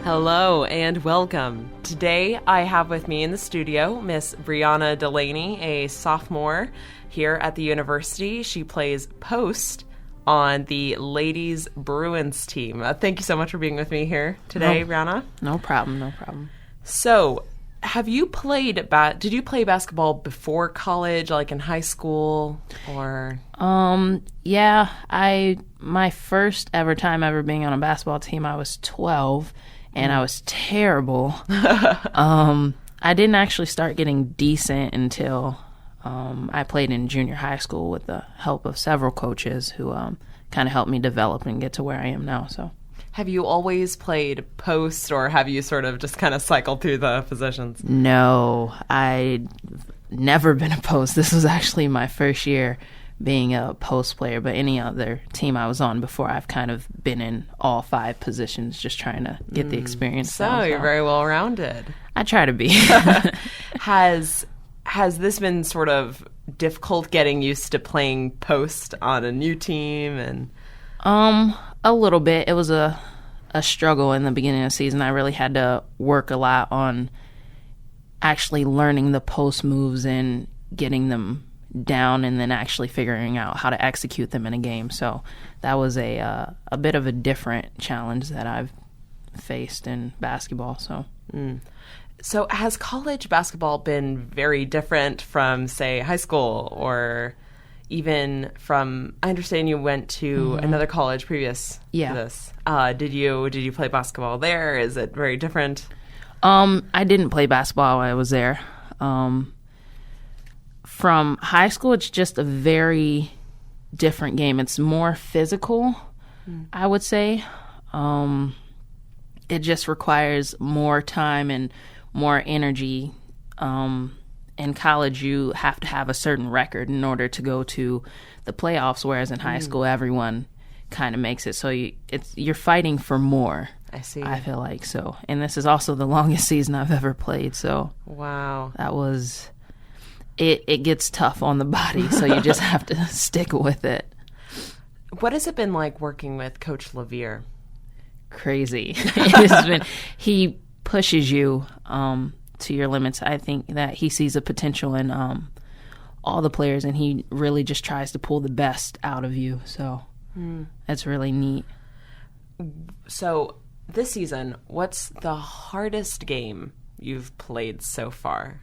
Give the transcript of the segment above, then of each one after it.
Hello and welcome. Today I have with me in the studio Miss Brianna DeLaney, a sophomore here at the university. She plays post on the ladies Bruins team. Thank you so much for being with me here today, Brianna. No problem. So, did you play basketball before college, like in high school, or? Yeah, my first ever time ever being on a basketball team, I was 12, and I was terrible. I didn't actually start getting decent until I played in junior high school with the help of several coaches who kind of helped me develop and get to where I am now. So, have you always played post, or have you sort of just kind of cycled through the positions? No, I'd never been a post. This was actually my first year being a post player, but any other team I was on before, I've kind of been in all 5 positions, just trying to get the experience. So you're very well rounded. I try to be. Has this been sort of difficult getting used to playing post on a new team? And a little bit. It was a struggle in the beginning of the season. I really had to work a lot on actually learning the post moves and getting them down, and then actually figuring out how to execute them in a game. So that was a bit of a different challenge that I've faced in basketball. So has college basketball been very different from, say, high school, or even from? I understand you went to another college previous to this. Did you play basketball there? Is it very different? I didn't play basketball while I was there. From high school, it's just a very different game. It's more physical, I would say. It just requires more time and more energy. In college, you have to have a certain record in order to go to the playoffs, whereas in high school, everyone kind of makes it. So you're fighting for more. I see. I feel like so. And this is also the longest season I've ever played. So wow, that was... It gets tough on the body, so you just have to stick with it. What has it been like working with Coach LaVere? Crazy. It has been. He pushes you to your limits. I think that he sees a potential in all the players, and he really just tries to pull the best out of you. So that's really neat. So this season, what's the hardest game you've played so far?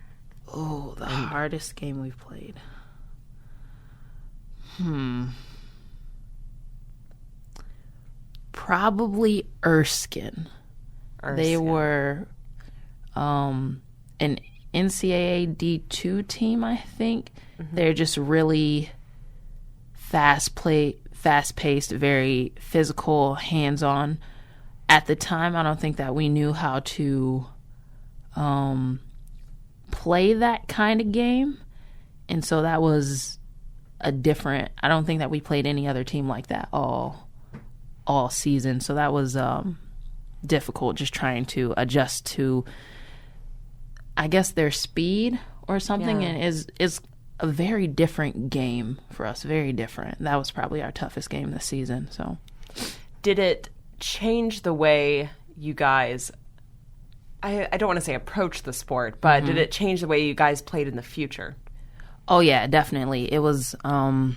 Oh, the hardest game we've played. Probably Erskine. They were an NCAA D2 team, I think. They're just really fast-paced, very physical, hands-on. At the time, I don't think that we knew how to play that kind of game, and so that was I don't think that we played any other team like that all season, so that was difficult, just trying to adjust to, I guess, their speed or something. And is a very different game for us, very different. That was probably our toughest game this season. So did it change the way you guys, I don't want to say approach the sport, but did it change the way you guys played in the future? Oh yeah, definitely. It was one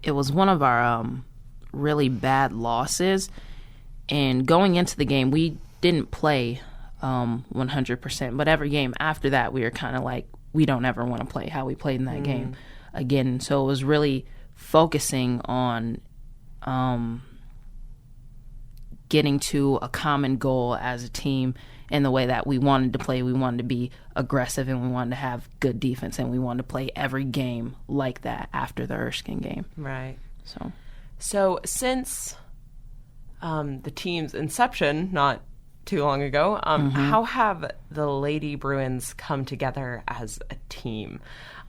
of our really bad losses, and going into the game, we didn't play 100%. But every game after that, we were kind of like, we don't ever want to play how we played in that game again. So it was really focusing on getting to a common goal as a team. In the way that we wanted to play, we wanted to be aggressive, and we wanted to have good defense, and we wanted to play every game like that after the Erskine game. Right. So since the team's inception, not too long ago, how have the Lady Bruins come together as a team?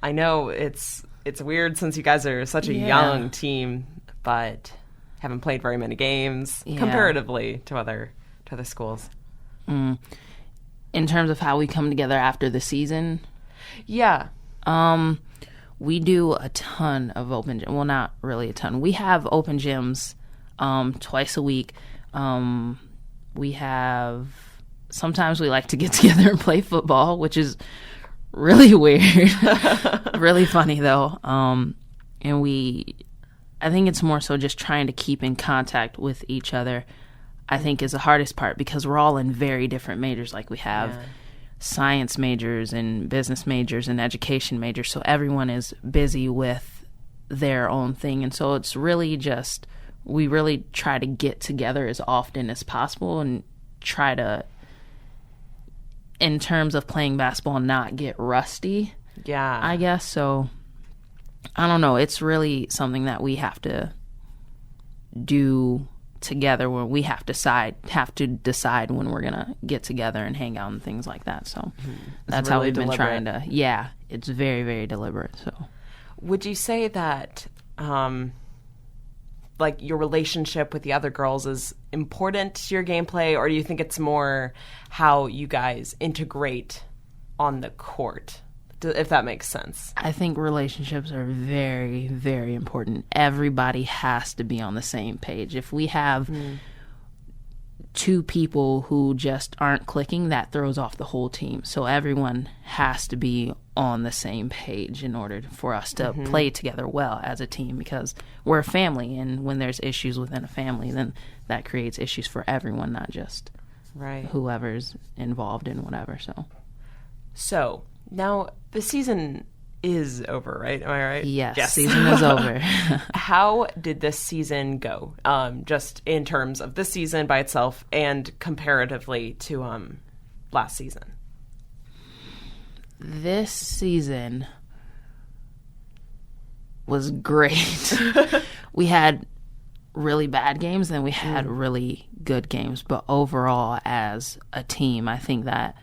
I know it's weird since you guys are such a young team, but haven't played very many games comparatively to other schools. In terms of how we come together after the season? Yeah. We do a ton of open gym. Well, not really a ton. We have open gyms twice a week. We have sometimes we like to get together and play football, which is really weird. Really funny, though. And I think it's more so just trying to keep in contact with each other, I think, is the hardest part, because we're all in very different majors. Like, we have science majors and business majors and education majors, so everyone is busy with their own thing. And so it's really just, we really try to get together as often as possible and try to, in terms of playing basketball, not get rusty, I guess. So I don't know, it's really something that we have to do together, where we have to decide when we're gonna get together and hang out and things like that. So that's really how we've been trying to. Yeah, it's very, very deliberate. So would you say that like your relationship with the other girls is important to your gameplay, or do you think it's more how you guys integrate on the court, if that makes sense? I think relationships are very, very important. Everybody has to be on the same page. If we have two people who just aren't clicking, that throws off the whole team. So everyone has to be on the same page in order for us to play together well as a team, because we're a family, and when there's issues within a family, then that creates issues for everyone, not just whoever's involved in whatever. So now the season is over, right? Am I right? Yes. Season is over. How did this season go? Just in terms of this season by itself and comparatively to last season. This season was great. We had really bad games, and we had really good games. But overall, as a team, I think that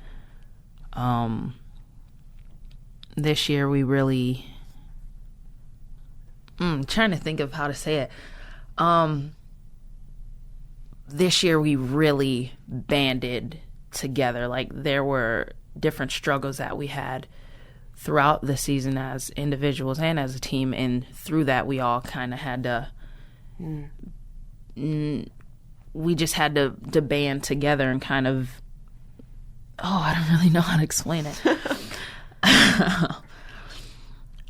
this year we really... trying to think of how to say it. This year we really banded together. Like, there were different struggles that we had throughout the season as individuals and as a team, and through that we all kind of had to we just had to band together and kind of I don't really know how to explain it. I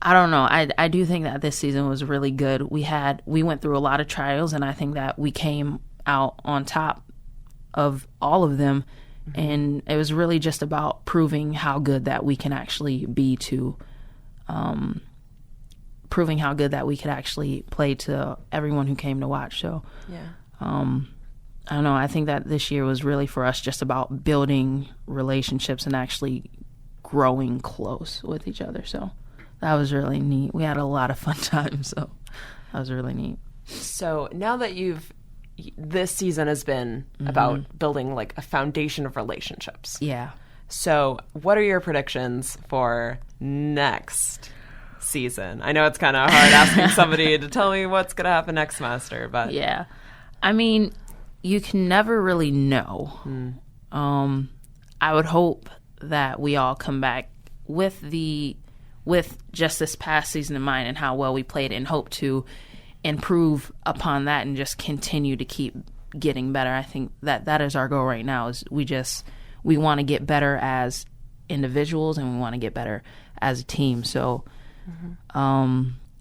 don't know. I do think that this season was really good. We went through a lot of trials, and I think that we came out on top of all of them. And it was really just about proving how good that we can actually be to, proving how good that we could actually play to everyone who came to watch. So, I don't know. I think that this year was really for us just about building relationships and actually growing close with each other. So that was really neat. We had a lot of fun times. So that was really neat. So now that this season has been about building like a foundation of relationships. Yeah. So what are your predictions for next season? I know it's kind of hard asking somebody to tell me what's going to happen next semester, but... Yeah. I mean, you can never really know. I would hope that we all come back with just this past season in mind and how well we played, and hope to improve upon that and just continue to keep getting better. I think that is our goal right now. Is we want to get better as individuals, and we want to get better as a team. So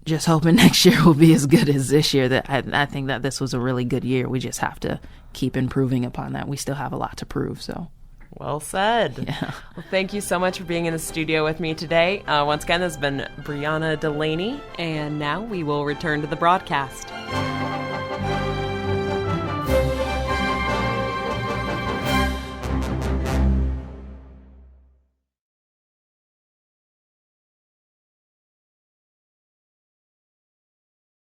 just hoping next year will be as good as this year. That I think that this was a really good year. We just have to keep improving upon that. We still have a lot to prove. So well said. Yeah. Well, thank you so much for being in the studio with me today. Once again, this has been Brianna DeLaney, and now we will return to the broadcast.